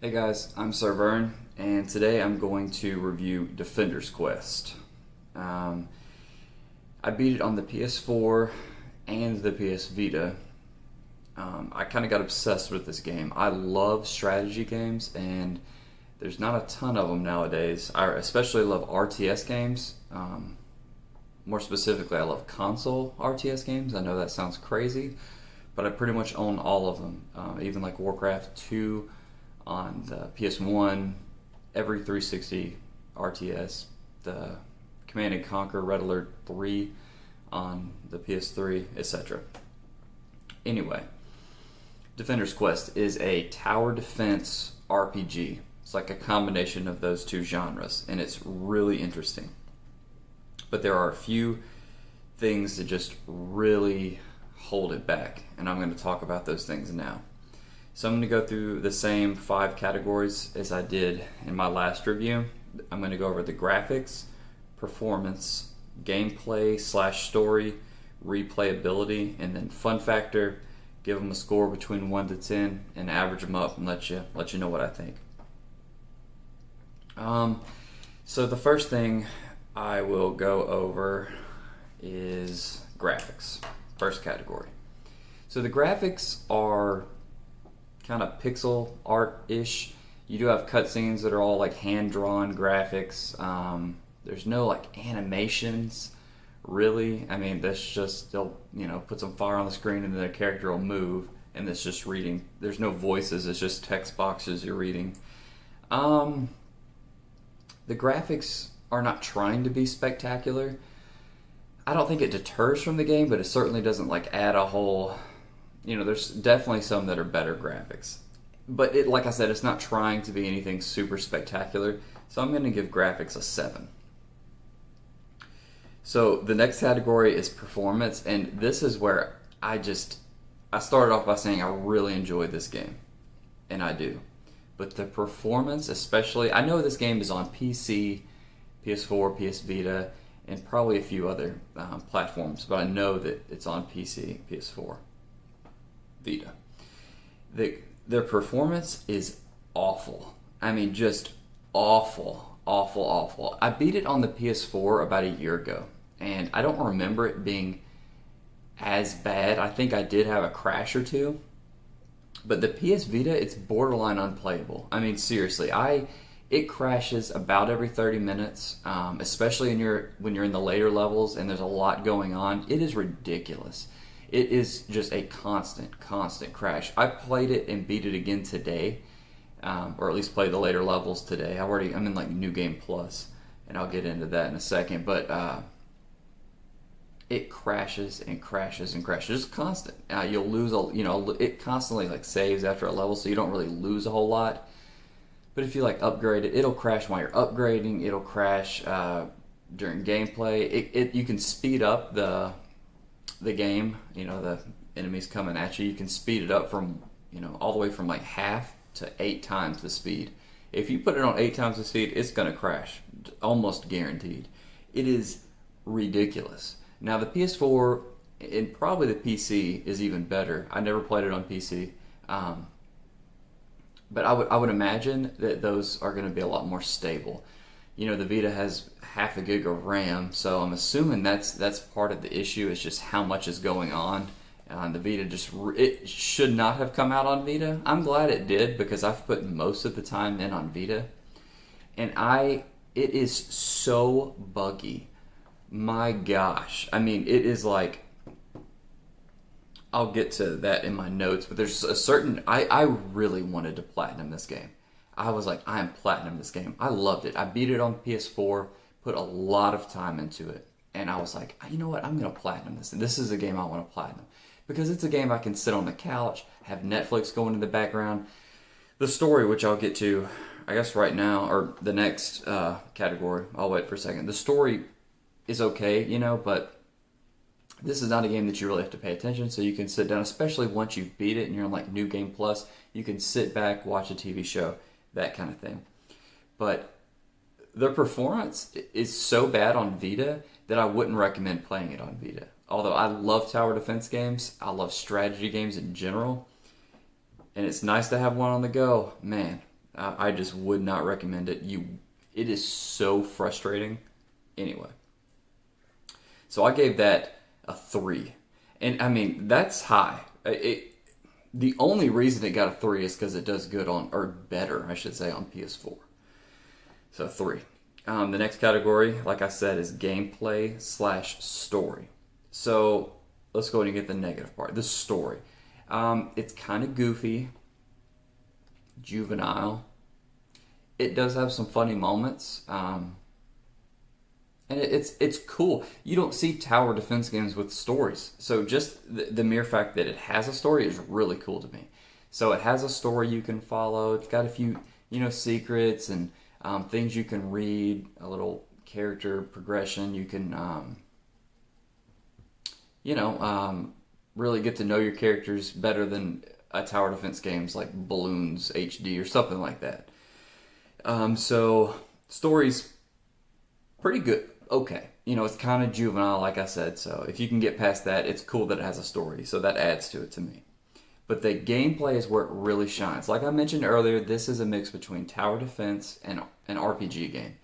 Hey guys, I'm SirVern, and today I'm going to review Defender's Quest. I beat it on the PS4 and the PS Vita. I kind of got obsessed with this game. I love strategy games, and there's not a ton of them nowadays. I especially love RTS games. More specifically, I love console RTS games. I know that sounds crazy, but I pretty much own all of them. Even like Warcraft 2 on the PS1, every 360 RTS, the Command & Conquer Red Alert 3 on the PS3, etc. Anyway, Defender's Quest is a tower defense RPG. It's like a combination of those two genres, and it's really interesting. But there are a few things that just really hold it back, and I'm going to talk about those things now. So I'm going to go through the same 5 categories as I did in my last review. I'm going to go over the graphics, performance, gameplay/story, replayability, and then fun factor. Give them a score between 1 to 10 and average them up and let you know what I think. So the first thing I will go over is graphics. First category. So the graphics are kind of pixel art-ish. You do have cutscenes that are all like hand-drawn graphics. There's no like animations, really. I mean, that's just, they'll put some fire on the screen and then their character will move, and it's just reading. There's no voices. It's just text boxes you're reading. The graphics are not trying to be spectacular. I don't think it deters from the game, but it certainly doesn't like add a whole. There's definitely some that are better graphics. But like I said, it's not trying to be anything super spectacular. So I'm going to give graphics a 7. So the next category is performance. And this is where I started off by saying I really enjoyed this game. And I do. But the performance especially, I know this game is on PC, PS4, PS Vita, and probably a few other platforms. But I know that it's on PC, PS4. Vita. Their performance is awful. I mean, just awful, awful, awful. I beat it on the PS4 about a year ago, and I don't remember it being as bad. I think I did have a crash or two, but the PS Vita, it's borderline unplayable. I mean, seriously, it crashes about every 30 minutes, especially when you're in the later levels and there's a lot going on. It is ridiculous. It is just a constant crash. I played it and beat it again today, or at least played the later levels today. I'm in like New Game Plus, and I'll get into that in a second. But it crashes and crashes and crashes. It's constant. You'll lose it constantly like saves after a level, so you don't really lose a whole lot. But if you like upgrade it, it'll crash while you're upgrading. It'll crash during gameplay. You can speed up the game, the enemies coming at you. You can speed it up from, all the way from like half to 8 times the speed. If you put it on 8 times the speed, it's going to crash, almost guaranteed. It is ridiculous. Now the PS4 and probably the PC is even better. I never played it on PC, but I would imagine that those are going to be a lot more stable. The Vita has half a gig of RAM, so I'm assuming that's part of the issue. Is just how much is going on. The Vita it should not have come out on Vita. I'm glad it did, because I've put most of the time in on Vita, and it is so buggy. My gosh, I mean, it is like, I'll get to that in my notes, but there's a certain, I really wanted to platinum this game. I was like, I am platinum this game. I loved it. I beat it on PS4, put a lot of time into it, and I was like, you know what, I'm going to platinum this. And this is a game I want to platinum, because it's a game I can sit on the couch, have Netflix going in the background. The story, which I'll get to, I guess right now, or the next category, I'll wait for a second. The story is okay, but this is not a game that you really have to pay attention, so you can sit down, especially once you've beat it and you're on like New Game Plus, you can sit back, watch a TV show, that kind of thing. But the performance is so bad on Vita that I wouldn't recommend playing it on Vita. Although I love tower defense games, I love strategy games in general, and it's nice to have one on the go. Man, I just would not recommend it. It is so frustrating. Anyway, so I gave that a 3, and I mean that's high. The only reason it got a 3 is because it does good on, or better, I should say, on PS4. So 3. The next category, like I said, is gameplay / story. So let's go ahead and get the negative part. The story. It's kind of goofy, juvenile. It does have some funny moments, and it's cool. You don't see tower defense games with stories, so just the mere fact that it has a story is really cool to me. So it has a story you can follow. It's got a few, secrets and things you can read. A little character progression. You can, really get to know your characters better than a tower defense games like Balloons HD or something like that. So story's pretty good. Okay. It's kind of juvenile, like I said. So if you can get past that, it's cool that it has a story. So that adds to it to me. But the gameplay is where it really shines. Like I mentioned earlier, this is a mix between tower defense and an RPG game.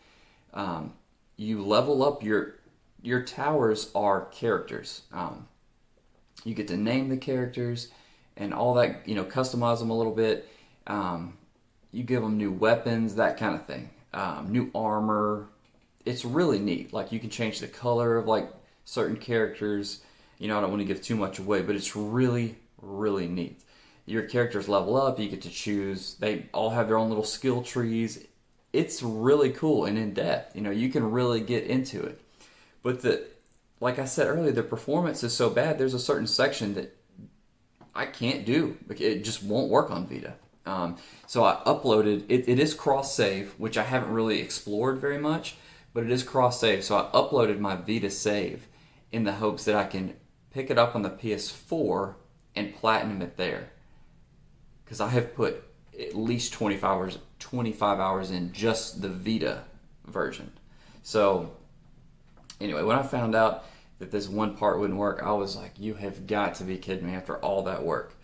You level up your towers are characters. You get to name the characters and all that, customize them a little bit. You give them new weapons, that kind of thing. New armor. It's really neat. Like, you can change the color of, like, certain characters. I don't want to give too much away, but it's really, really neat. Your characters level up. You get to choose. They all have their own little skill trees. It's really cool and in-depth. You can really get into it. But like I said earlier, the performance is so bad, there's a certain section that I can't do. It just won't work on Vita. So I uploaded, it is cross-save, which I haven't really explored very much, but it is cross-save. So I uploaded my Vita save in the hopes that I can pick it up on the PS4 and platinum it there. Because I have put at least 25 hours in just the Vita version. So anyway, when I found out that this one part wouldn't work, I was like, you have got to be kidding me after all that work.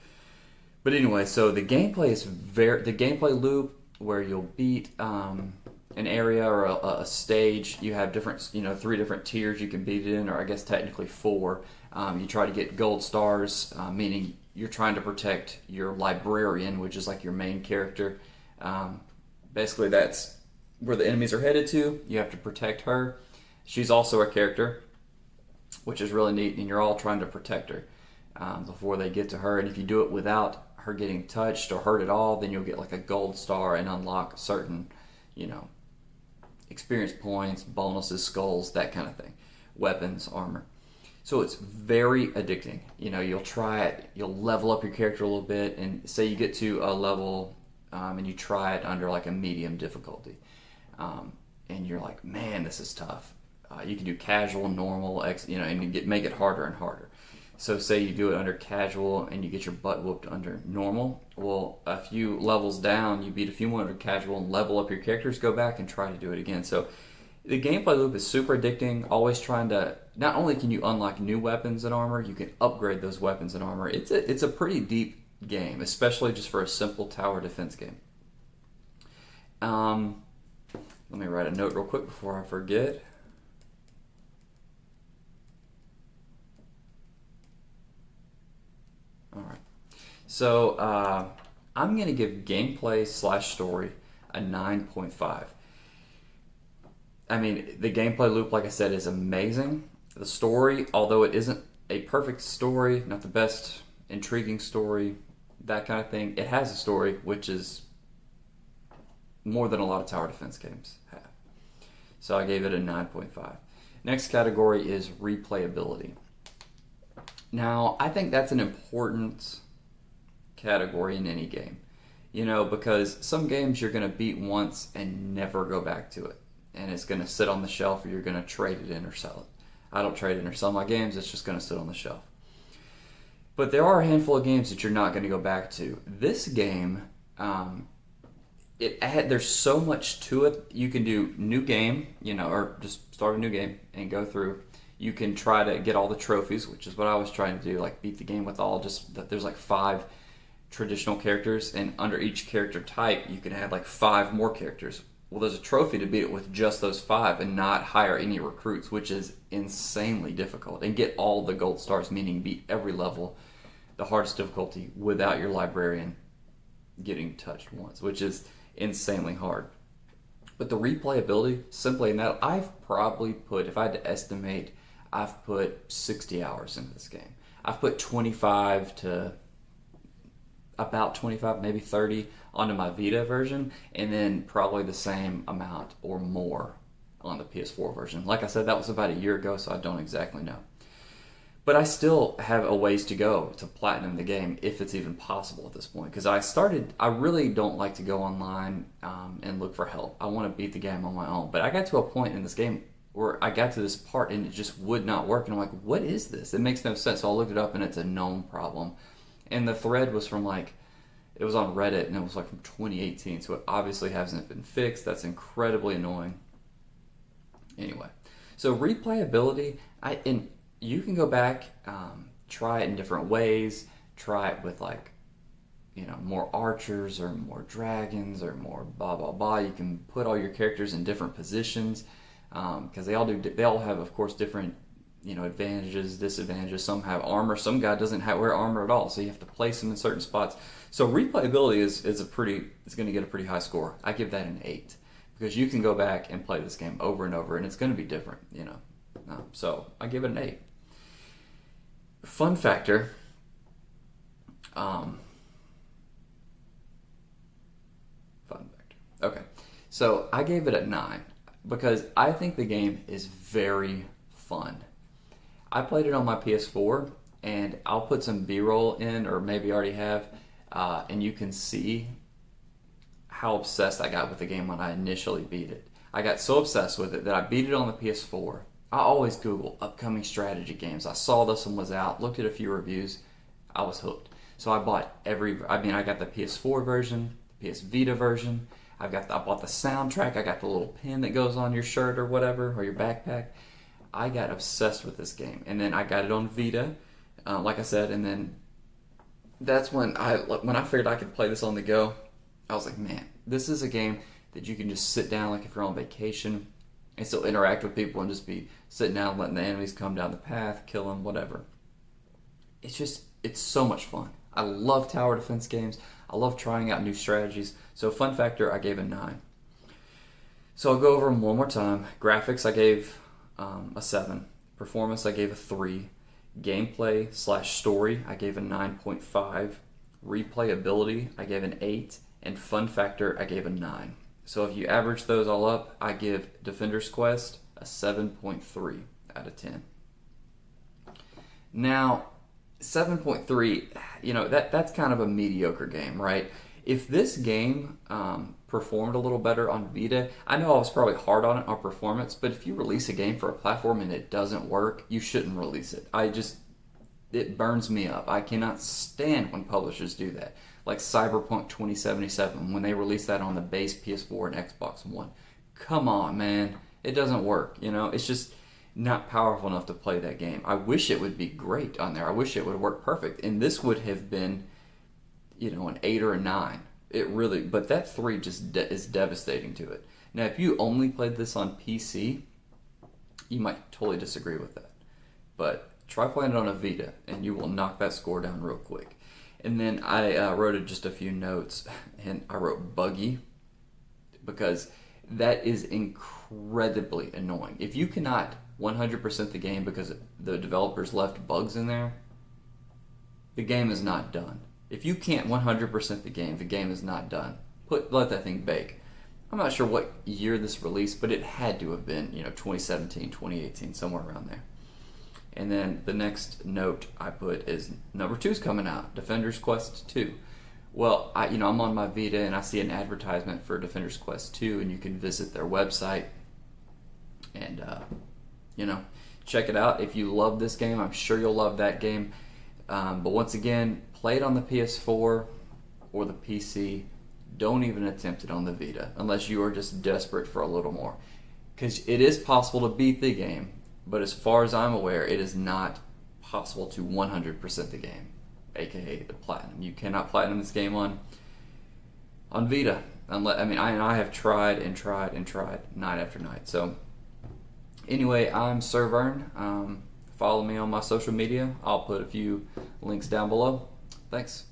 But anyway, so the gameplay is the gameplay loop where you'll beat an area or a stage. You have different, 3 different tiers you can beat it in, or I guess technically 4. You try to get gold stars, meaning you're trying to protect your librarian, which is like your main character. Basically, that's where the enemies are headed to. You have to protect her. She's also a character, which is really neat, and you're all trying to protect her before they get to her. And if you do it without her getting touched or hurt at all, then you'll get like a gold star and unlock certain, experience points, bonuses, skulls, that kind of thing, weapons, armor. So it's very addicting. You'll try it, you'll level up your character a little bit, and say you get to a level and you try it under like a medium difficulty, and you're like, man, this is tough. You can do casual, normal, and you make it harder and harder. So say you do it under casual and you get your butt whooped under normal. Well, a few levels down, you beat a few more under casual and level up your characters, go back and try to do it again. So the gameplay loop is super addicting, always trying to, not only can you unlock new weapons and armor, you can upgrade those weapons and armor. It's a pretty deep game, especially just for a simple tower defense game. Let me write a note real quick before I forget. All right. So I'm going to give gameplay / story a 9.5. I mean, the gameplay loop, like I said, is amazing. The story, although it isn't a perfect story, not the best intriguing story, that kind of thing, it has a story, which is more than a lot of tower defense games have. So I gave it a 9.5. Next category is replayability. Now, I think that's an important category in any game, because some games you're going to beat once and never go back to it, and it's going to sit on the shelf, or you're going to trade it in or sell it. I don't trade in or sell my games, it's just going to sit on the shelf. But there are a handful of games that you're not going to go back to. This game, there's so much to it. You can do new game, or just start a new game and go through. You can try to get all the trophies, which is what I was trying to do, like beat the game with all, just that there's like 5 traditional characters, and under each character type, you can add like 5 more characters. Well, there's a trophy to beat it with just those 5 and not hire any recruits, which is insanely difficult. And get all the gold stars, meaning beat every level, the hardest difficulty, without your librarian getting touched once, which is insanely hard. But the replayability, simply in that, I've probably put, if I had to estimate, I've put 60 hours into this game. I've put 25 to about 25, maybe 30 onto my Vita version, and then probably the same amount or more on the PS4 version. Like I said, that was about a year ago, so I don't exactly know. But I still have a ways to go to platinum the game, if it's even possible at this point. Because I really don't like to go online and look for help. I want to beat the game on my own. But I got to a point in this game where I got to this part and it just would not work. And I'm like, what is this? It makes no sense. So I looked it up and it's a known problem. And the thread was from it was on Reddit and it was from 2018. So it obviously hasn't been fixed. That's incredibly annoying. Anyway, so replayability, you can go back, try it in different ways, try it with more archers or more dragons or more blah blah blah. You can put all your characters in different positions because they all have, of course, different advantages, disadvantages. Some have armor, some guy doesn't wear armor at all, so you have to place them in certain spots. So replayability is going to get a pretty high score. I give that an 8 because you can go back and play this game over and over, and it's going to be different, So I give it an 8. Fun factor. Okay, so I gave it a 9 because I think the game is very fun. I played it on my PS4, and I'll put some B-roll in, or maybe already have, and you can see how obsessed I got with the game when I initially beat it. I got so obsessed with it that I beat it on the PS4. I always Google upcoming strategy games. I saw this one was out, looked at a few reviews, I was hooked. So I bought I got the PS4 version, the PS Vita version. I bought the soundtrack. I got the little pin that goes on your shirt or whatever, or your backpack. I got obsessed with this game, and then I got it on Vita, like I said, and then that's when I figured I could play this on the go. I was like, man, this is a game that you can just sit down like if you're on vacation and still interact with people and just be sitting down letting the enemies come down the path, kill them, whatever. It's so much fun. I love tower defense games. I love trying out new strategies. So fun factor, I gave a 9. So I'll go over them one more time. Graphics, I gave a 7. Performance, I gave a 3. Gameplay / story, I gave a 9.5. Replayability, I gave an 8. And fun factor, I gave a 9. So if you average those all up, I give Defender's Quest a 7.3 out of 10. Now, 7.3, that's kind of a mediocre game, right? If this game performed a little better on Vita, I know I was probably hard on it on performance, but if you release a game for a platform and it doesn't work, you shouldn't release it. It burns me up. I cannot stand when publishers do that. Like Cyberpunk 2077, when they released that on the base PS4 and Xbox One. Come on, man. It doesn't work, It's just not powerful enough to play that game. I wish it would be great on there. I wish it would work perfect. And this would have been, an 8 or a 9. It really, but that 3 just is devastating to it. Now, if you only played this on PC, you might totally disagree with that. But try playing it on a Vita, and you will knock that score down real quick. And then I wrote just a few notes, and I wrote buggy, because that is incredibly annoying. If you cannot 100% the game because the developers left bugs in there, the game is not done. If you can't 100% the game is not done. Let that thing bake. I'm not sure what year this released, but it had to have been 2017, 2018, somewhere around there. And then the next note I put is number 2's coming out, Defender's Quest 2. Well, I'm on my Vita and I see an advertisement for Defender's Quest 2, and you can visit their website and check it out. If you love this game, I'm sure you'll love that game. But once again, play it on the PS4 or the PC. Don't even attempt it on the Vita unless you are just desperate for a little more, because it is possible to beat the game. But as far as I'm aware, it is not possible to 100% the game. aka the platinum. You cannot platinum this game on Vita. I have tried and tried and tried night after night. So anyway, I'm SirVern. Follow me on my social media. I'll put a few links down below. Thanks.